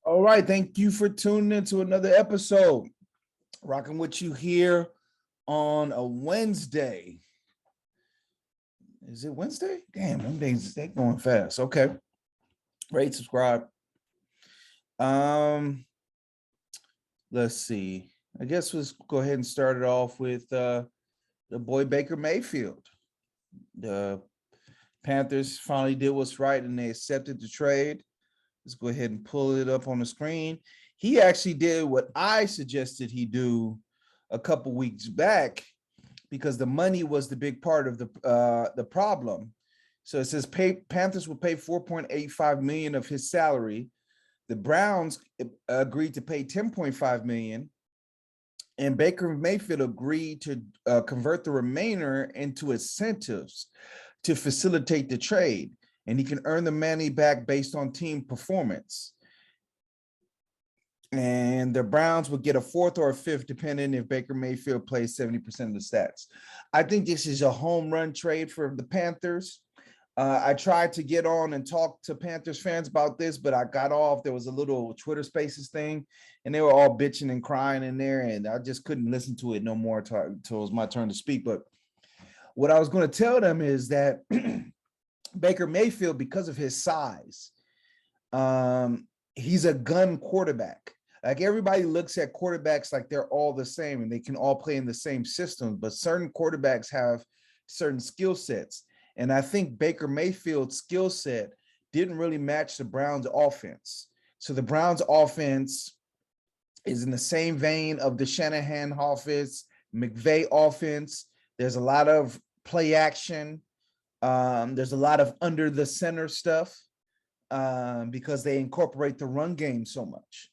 All right, thank you for tuning in to another episode. Rocking with you here on a Wednesday. Is it Wednesday? Damn, them days they going fast. Okay. Rate, subscribe. Um, let's see. I guess let's go ahead and start it off with the boy Baker Mayfield. The Panthers finally did what's right and they accepted the trade. Let's go ahead and pull it up on the screen. He actually did what I suggested he do a couple weeks back because the money was the big part of the problem. So it says Panthers will pay $4.85 million of his salary. The Browns agreed to pay $10.5 million, and Baker Mayfield agreed to convert the remainder into incentives to facilitate the trade, and he can earn the money back based on team performance. And the Browns would get a fourth or a fifth, depending if Baker Mayfield plays 70% of the stats. I think this is a home run trade for the Panthers. I tried to get on and talk to Panthers fans about this, but I got off. There was a little Twitter Spaces thing, and they were all bitching and crying in there, and I just couldn't listen to it no more until it was my turn to speak. But what I was going to tell them is that Baker Mayfield, because of his size, he's a gun quarterback. Like everybody looks at quarterbacks like they're all the same and they can all play in the same system, but certain quarterbacks have certain skill sets. And I think Baker Mayfield's skill set didn't really match the Browns offense. So the Browns offense is in the same vein of the Shanahan offense, McVay offense. There's a lot of play action. There's a lot of under the center stuff because they incorporate the run game so much.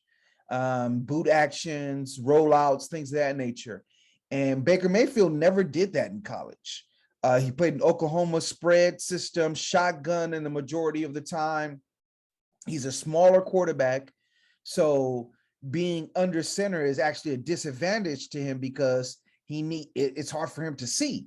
Boot actions, rollouts, things of that nature. And Baker Mayfield never did that in college. He played in Oklahoma spread system, shotgun in the majority of the time. He's a smaller quarterback. So being under center is actually a disadvantage to him because it's hard for him to see.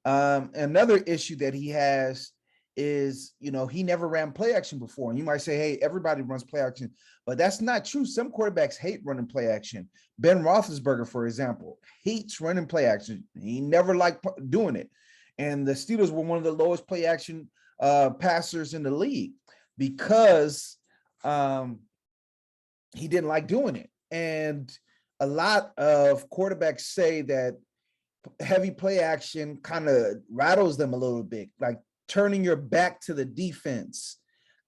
Another issue that he has is, he never ran play action before. And you might say, hey, everybody runs play action, but that's not true. Some quarterbacks hate running play action. Ben Roethlisberger, for example, hates running play action. He never liked doing it. And the Steelers were one of the lowest play action passers in the league because he didn't like doing it. And a lot of quarterbacks say that heavy play action kind of rattles them a little bit, like turning your back to the defense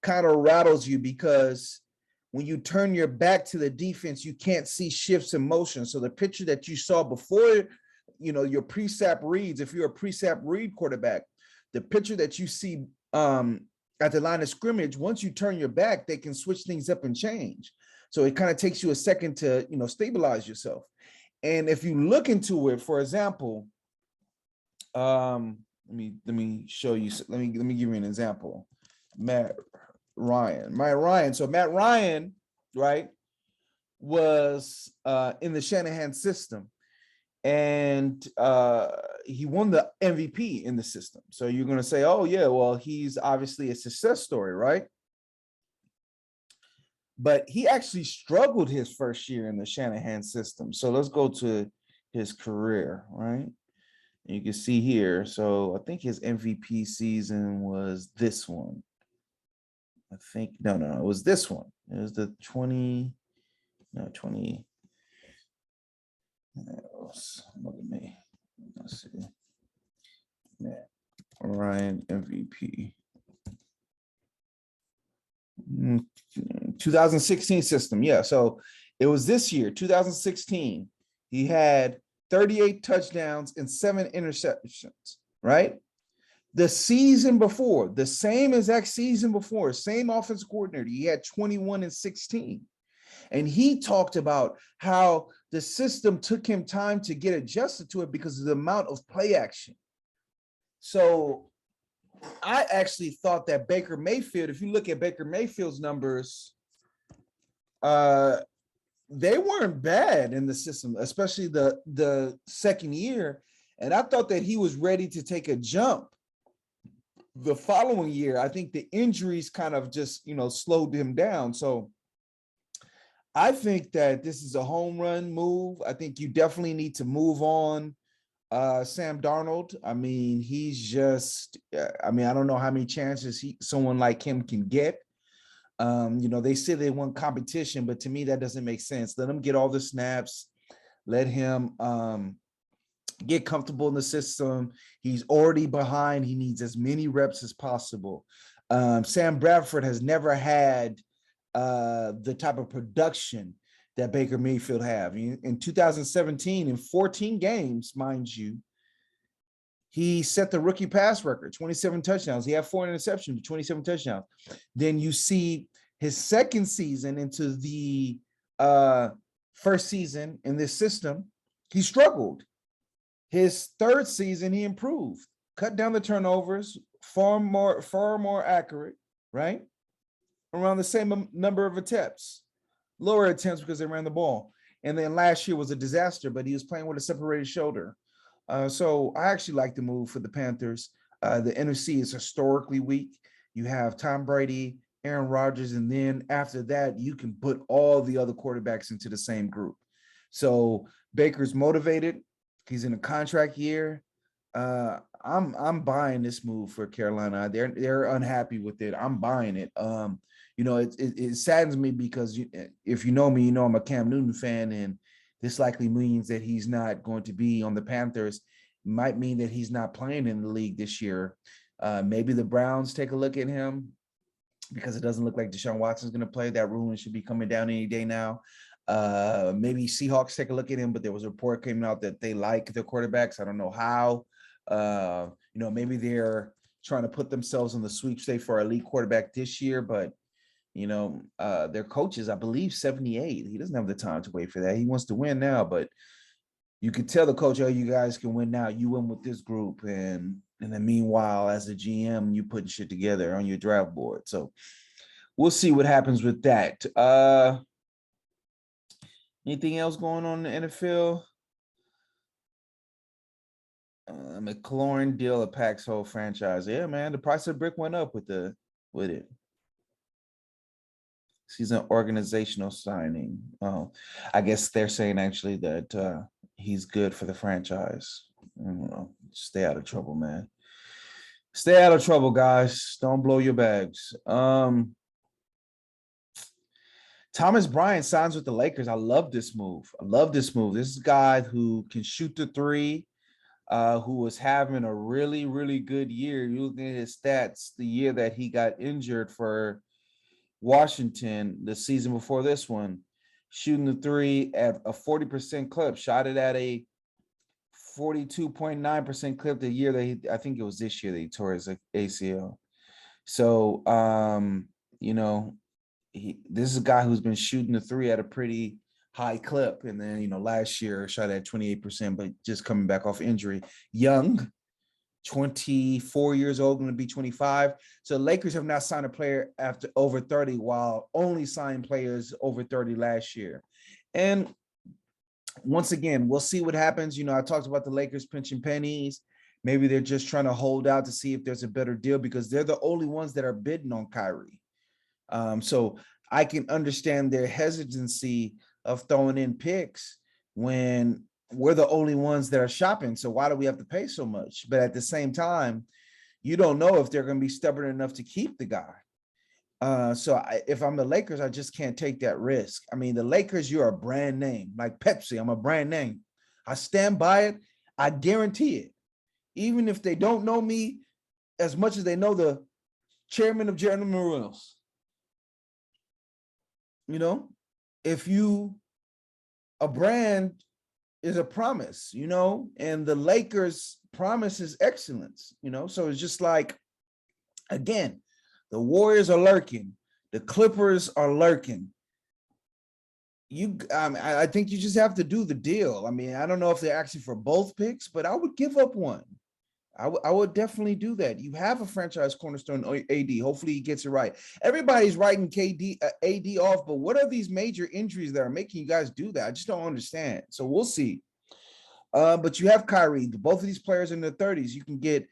kind of rattles you because when you turn your back to the defense, you can't see shifts in motion. So the picture that you saw before, your pre-snap reads, if you're a pre-snap read quarterback, the picture that you see at the line of scrimmage, once you turn your back, they can switch things up and change. So it kind of takes you a second to, stabilize yourself. And if you look into it, for example, let me show you. Let me give you an example. Matt Ryan. So Matt Ryan, right, was in the Shanahan system, and he won the MVP in the system. So you're going to say, oh yeah, well, he's obviously a success story, right? But he actually struggled his first year in the Shanahan system. So let's go to his career, right? And you can see here. So I think his MVP season was this one. I think, no, it was this one. It was the 20. Look at me. Let's see. Yeah. Ryan MVP. 2016 system. Yeah. So it was this year, 2016. He had 38 touchdowns and 7 interceptions, right? The season before, the same exact season before, same offensive coordinator, he had 21 and 16. And he talked about how the system took him time to get adjusted to it because of the amount of play action. So I actually thought that Baker Mayfield, if you look at Baker Mayfield's numbers, they weren't bad in the system, especially the second year. And I thought that he was ready to take a jump the following year. I think the injuries kind of just, slowed him down. So I think that this is a home run move. I think you definitely need to move on Sam Darnold. I mean, he's just I mean, I don't know how many chances someone like him can get. They say they want competition, but to me that doesn't make sense. Let him get all the snaps. Let him get comfortable in the system. He's already behind. He needs as many reps as possible. Sam Bradford has never had the type of production that Baker Mayfield have. In 2017, in 14 games, mind you, he set the rookie pass record, 27 touchdowns. He had 4 interceptions, 27 touchdowns. Then you see his second season into the first season in this system, he struggled. His third season, he improved, cut down the turnovers, far more accurate, right? Around the same number of attempts, lower attempts because they ran the ball. And then last year was a disaster, but he was playing with a separated shoulder. So I actually like the move for the Panthers. The NFC is historically weak. You have Tom Brady, Aaron Rodgers, and then after that, you can put all the other quarterbacks into the same group. So Baker's motivated. He's in a contract year. I'm buying this move for Carolina. They're unhappy with it. I'm buying it. It saddens me because if you know me, you know I'm a Cam Newton fan, and this likely means that he's not going to be on the Panthers. Might mean that he's not playing in the league this year. Maybe the Browns take a look at him because it doesn't look like Deshaun Watson's going to play. That ruling should be coming down any day now. Maybe Seahawks take a look at him, but there was a report came out that they like their quarterbacks. I don't know how. Maybe they're trying to put themselves in the sweepstakes for elite quarterback this year, but their coach is, I believe, 78. He doesn't have the time to wait for that. He wants to win now, but you could tell the coach, oh, you guys can win now. You win with this group. And then meanwhile, as a GM, you putting shit together on your draft board. So we'll see what happens with that. Anything else going on in the NFL? McLaurin deal impacts whole franchise. Yeah, man, the price of brick went up with it. He's an organizational signing. Oh, I guess they're saying actually that he's good for the franchise. I don't know. Stay out of trouble, man. Stay out of trouble, guys. Don't blow your bags. Thomas Bryant signs with the Lakers. I love this move. This is a guy who can shoot the three, who was having a really, really good year. You look at his stats the year that he got injured for Washington, the season before this one, shooting the three at a 40% clip, shot it at a 42.9% clip the year that I think it was this year that he tore his ACL. So, this is a guy who's been shooting the three at a pretty high clip. And then, last year shot at 28%, but just coming back off injury. Young, 24 years old, going to be 25. So Lakers have not signed a player after over 30, while only signed players over 30 last year. And once again, we'll see what happens. I talked about the Lakers pinching pennies. Maybe they're just trying to hold out to see if there's a better deal because they're the only ones that are bidding on Kyrie. So I can understand their hesitancy of throwing in picks when we're the only ones that are shopping. So why do we have to pay so much? But at the same time, you don't know if they're going to be stubborn enough to keep the guy. If I'm the Lakers, I just can't take that risk. I mean, the Lakers, you're a brand name, like Pepsi. I'm a brand name. I stand by it. I guarantee it. Even if they don't know me as much as they know the chairman of General Mills. If a brand is a promise, and the Lakers promise is excellence, so it's just like, again, the Warriors are lurking, the Clippers are lurking. I think you just have to do the deal. I mean, I don't know if they're actually for both picks, but I would give up one. I would definitely do that. You have a franchise cornerstone, AD. Hopefully he gets it right. Everybody's writing AD off, but what are these major injuries that are making you guys do that? I just don't understand. So we'll see. But you have Kyrie. Both of these players in their 30s. You can get,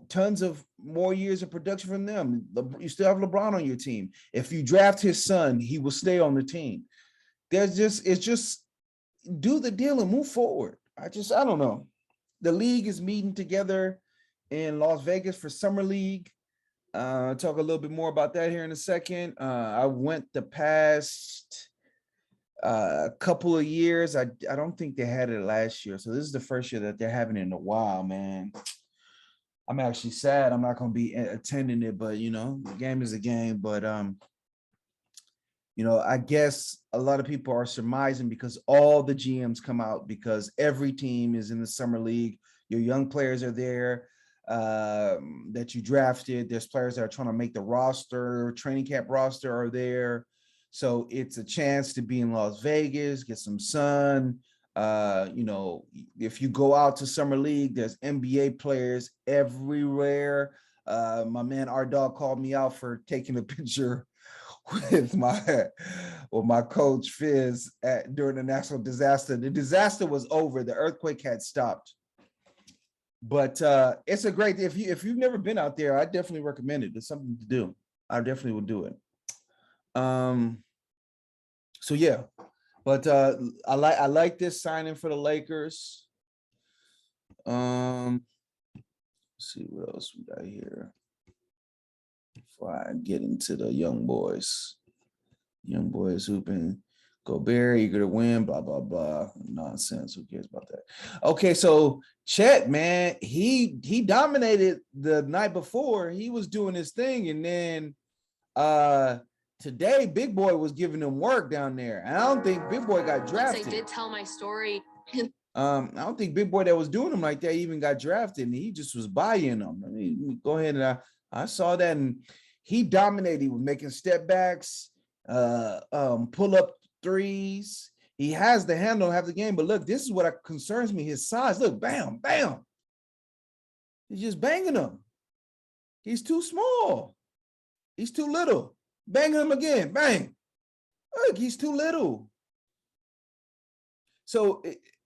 tons of more years of production from them. You still have LeBron on your team. If you draft his son, he will stay on the team. it's just do the deal and move forward. I don't know. The league is meeting together in Las Vegas for Summer League. Talk a little bit more about that here in a second. I went the past couple of years. I don't think they had it last year. So this is the first year that they're having it in a while, man. I'm actually sad I'm not going to be attending it, but the game is a game. But I guess a lot of people are surmising because all the GMs come out because every team is in the summer league. Your young players are there that you drafted. There's players that are trying to make the roster, training camp roster are there. So it's a chance to be in Las Vegas, get some sun. If you go out to summer league, there's NBA players everywhere. My man, our dog called me out for taking a picture with my coach Fizz during the national disaster. The disaster was over. The earthquake had stopped. But it's a great, if you've never been out there, I definitely recommend it. It's something to do. I definitely would do it. So yeah, but I like this signing for the Lakers. Let's see what else we got here before I get into the young boys hooping. Gobert eager to win, blah blah blah, nonsense. Who cares about that? Okay, so Chet, man, he dominated the night before. He was doing his thing, and then today Big Boy was giving him work down there. And I don't think Big Boy got drafted. Once I did tell my story. I don't think Big Boy that was doing him like that even got drafted, and he just was buying them. I mean, go ahead, and I saw that, and he dominated. He was making step backs, pull up threes. He has the handle, have the game. But look, this is what concerns me: his size. Look, bam, bam. He's just banging them. He's too small. He's too little. Banging him again, bang. Look, he's too little. So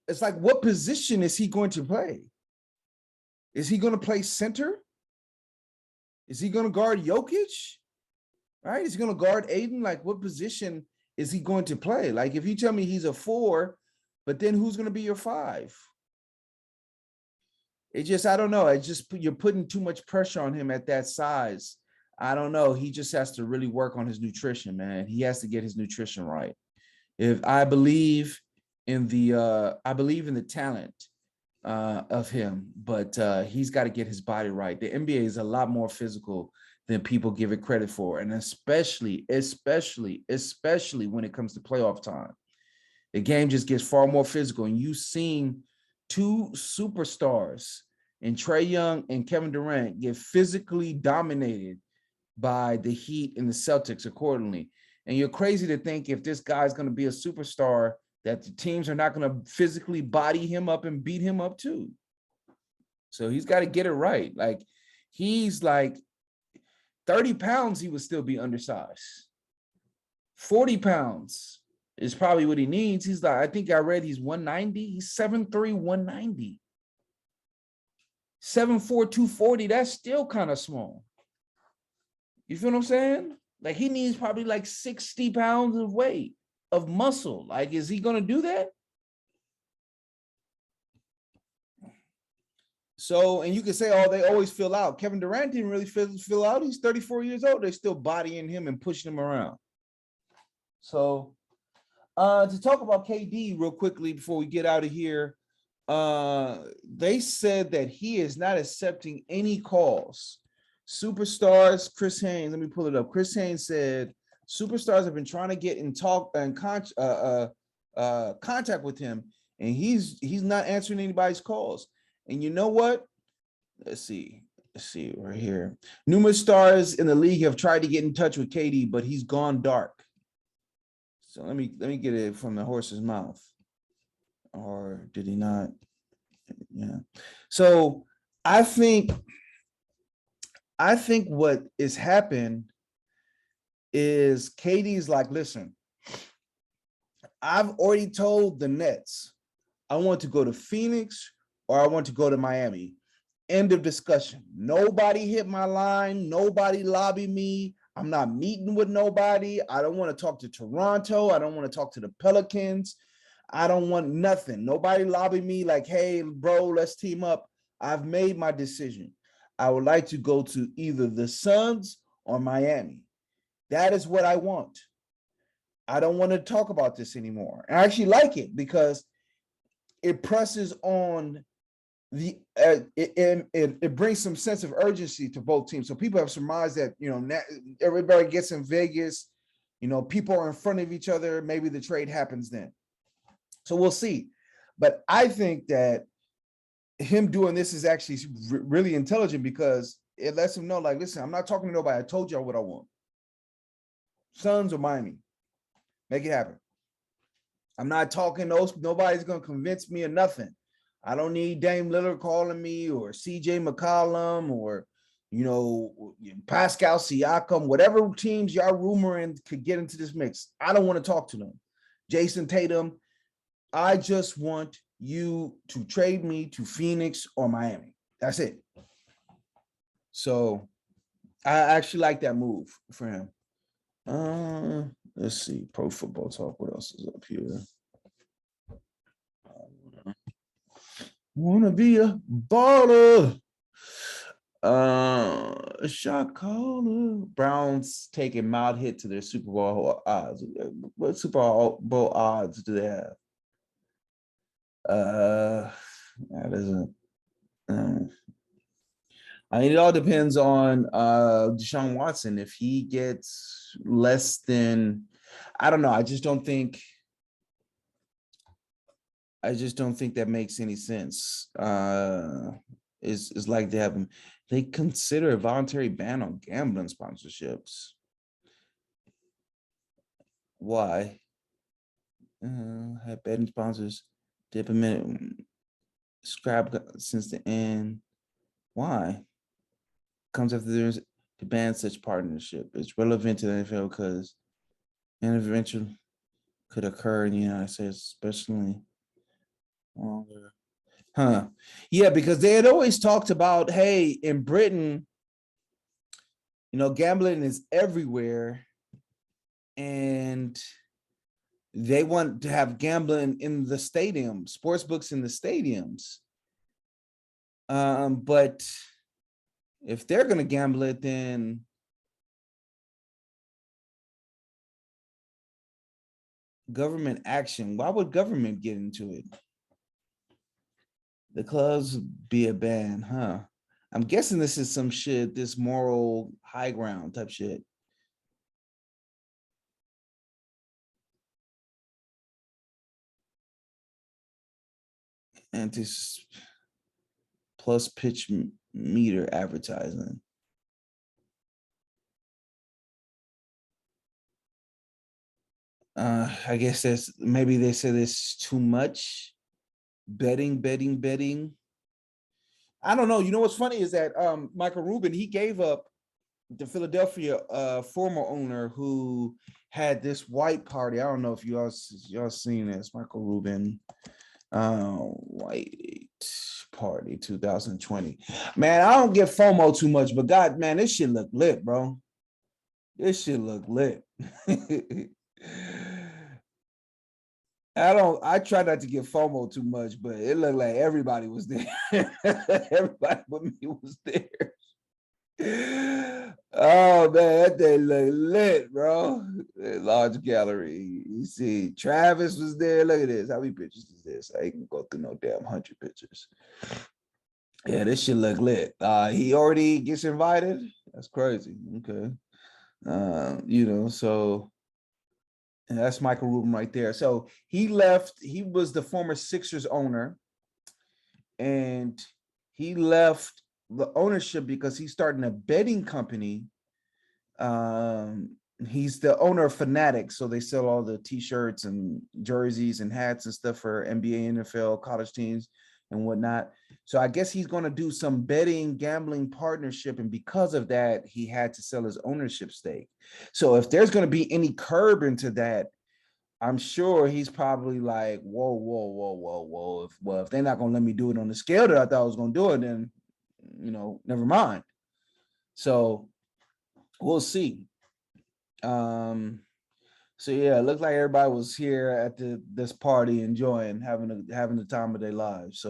it's like, what position is he going to play? Is he going to play center? Is he going to guard Jokic? Right? Is he going to guard Aiden? Like, what position is he going to play? Like, if you tell me he's a 4, but then who's going to be your 5? It just, I don't know. It's just, you're putting too much pressure on him at that size. I don't know. He just has to really work on his nutrition, man. He has to get his nutrition right. If I believe in the talent of him, but he's got to get his body right. The NBA is a lot more physical than people give it credit for, and especially when it comes to playoff time. The game just gets far more physical, and you've seen 2 superstars in Trae Young and Kevin Durant get physically dominated by the Heat and the Celtics accordingly. And you're crazy to think if this guy's going to be a superstar that the teams are not going to physically body him up and beat him up too. So he's got to get it right. Like, he's like 30 pounds, he would still be undersized. 40 pounds is probably what he needs. He's like, I think I read he's 190. He's 7'3", 190. 7'4", 240, that's still kind of small. You feel what I'm saying? Like, he needs probably like 60 pounds of weight, of muscle. Like, is he going to do that? So, and you can say, oh, they always fill out. Kevin Durant didn't really fill out. He's 34 years old. They're still bodying him and pushing him around. So, to talk about KD real quickly before we get out of here, they said that he is not accepting any calls. Superstars, Chris Haynes, let me pull it up. Chris Haynes said superstars have been trying to get in contact with him, and he's not answering anybody's calls. And you know what? Let's see right here. Numerous stars in the league have tried to get in touch with KD, but he's gone dark. So let me get it from the horse's mouth. Or did he not? Yeah. So I think what has happened is KD's like, listen, I've already told the Nets I want to go to Phoenix or I want to go to Miami. End of discussion. Nobody hit my line. Nobody lobbied me. I'm not meeting with nobody. I don't want to talk to Toronto. I don't want to talk to the Pelicans. I don't want nothing. Nobody lobby me like, hey, bro, let's team up. I've made my decision. I would like to go to either the Suns or Miami. That is what I want. I don't want to talk about this anymore. I actually like it because it presses on it brings some sense of urgency to both teams. So people have surmised that, everybody gets in Vegas, people are in front of each other. Maybe the trade happens then. So we'll see. But I think that him doing this is actually really intelligent because it lets him know, like, listen, I'm not talking to nobody. I told y'all what I want. Suns or Miami. Make it happen. I'm not talking those. Nobody's going to convince me of nothing. I don't need Dame Lillard calling me or CJ McCollum or, Pascal Siakam, whatever teams y'all rumoring could get into this mix. I don't want to talk to them. Jason Tatum, I just want you to trade me to Phoenix or Miami. That's it. So I actually like that move for him. Let's see. Pro Football Talk. What else is up here? Wanna be a baller. Shot caller. Browns taking mild hit to their Super Bowl odds. What Super Bowl odds do they have? That isn't. It all depends on Deshaun Watson. If he gets less than, I don't know. I just don't think that makes any sense. It's like they consider a voluntary ban on gambling sponsorships. Why? Have betting sponsors dip a minute, scrap since the end. Why? Comes after there's to ban such partnership. It's relevant to the NFL because intervention could occur in the United States, especially longer. Yeah, because they had always talked about, hey, in Britain, gambling is everywhere, and they want to have gambling in the stadium, sports books in the stadiums. But if they're going to gamble it, then government action. Why would government get into it? The clubs be a ban, huh? I'm guessing this is some shit, this moral high ground type shit. And this plus pitch meter advertising. I guess maybe they said it's too much. Betting. I don't know. You know what's funny is that Michael Rubin, he gave up the Philadelphia former owner who had this white party. I don't know if y'all seen this. Michael Rubin, white party 2020. Man, I don't get FOMO too much, but God, man, this shit look lit, bro. This shit look lit. I try not to get FOMO too much, but it looked like everybody was there. Everybody but me was there. Oh man, that day look lit, bro. Large gallery. You see, Travis was there. Look at this. How many pictures is this? I ain't gonna go through no damn 100 pictures. Yeah, this shit look lit. He already gets invited. That's crazy. Okay. So and that's Michael Rubin right there. So he left. He was the former Sixers owner, and he left the ownership because he's starting a betting company. He's the owner of Fanatics, so they sell all the T-shirts and jerseys and hats and stuff for NBA, NFL, college teams, and whatnot. So I guess he's going to do some betting, gambling partnership, and because of that, he had to sell his ownership stake. So if there's going to be any curb into that, I'm sure he's probably like, whoa. If they're not going to let me do it on the scale that I thought I was going to do it, then, never mind. So we'll see. So yeah, it looked like everybody was here at this party enjoying having the time of their lives.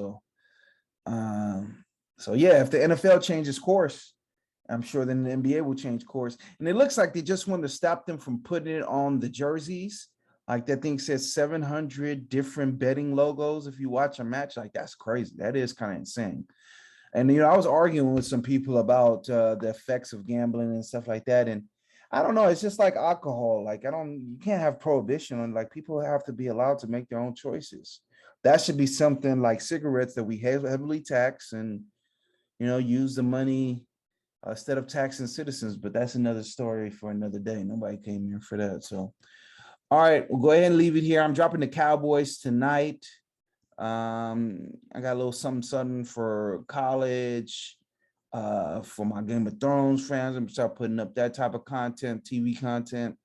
Um, so yeah, if the NFL changes course, I'm sure then the NBA will change course. And it looks like they just wanted to stop them from putting it on the jerseys. Like that thing says 700 different betting logos. If you watch a match, like that's crazy. That is kind of insane. And I was arguing with some people about the effects of gambling and stuff like that. And I don't know, it's just like alcohol. Like you can't have prohibition on, like, people have to be allowed to make their own choices. That should be something like cigarettes that we heavily tax and use the money instead of taxing citizens. But that's another story for another day. Nobody came here for that. So, all right, we'll go ahead and leave it here. I'm dropping the Cowboys tonight. I got a little something for college, for my Game of Thrones fans. I'm gonna start putting up that type of content, TV content.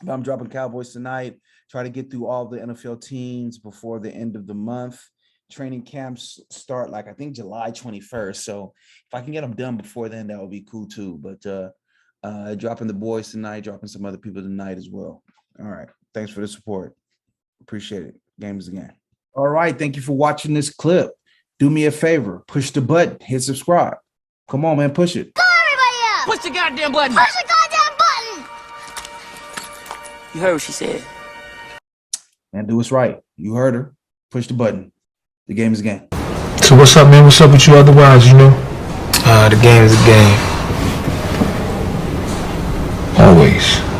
But I'm dropping Cowboys tonight. Try to get through all the NFL teams before the end of the month. Training camps start like I think July 21st. So if I can get them done before then, that would be cool too. But dropping the boys tonight, dropping some other people tonight as well. All right. Thanks for the support. Appreciate it. Game is the game. All right. Thank you for watching this clip. Do me a favor. Push the button. Hit subscribe. Come on, man. Push it. Call everybody up. Push the goddamn button. Push the goddamn button. You heard what she said. Man, do what's right. You heard her. Push the button. The game is the game. So what's up, man? What's up with you otherwise, The game is a game. Always.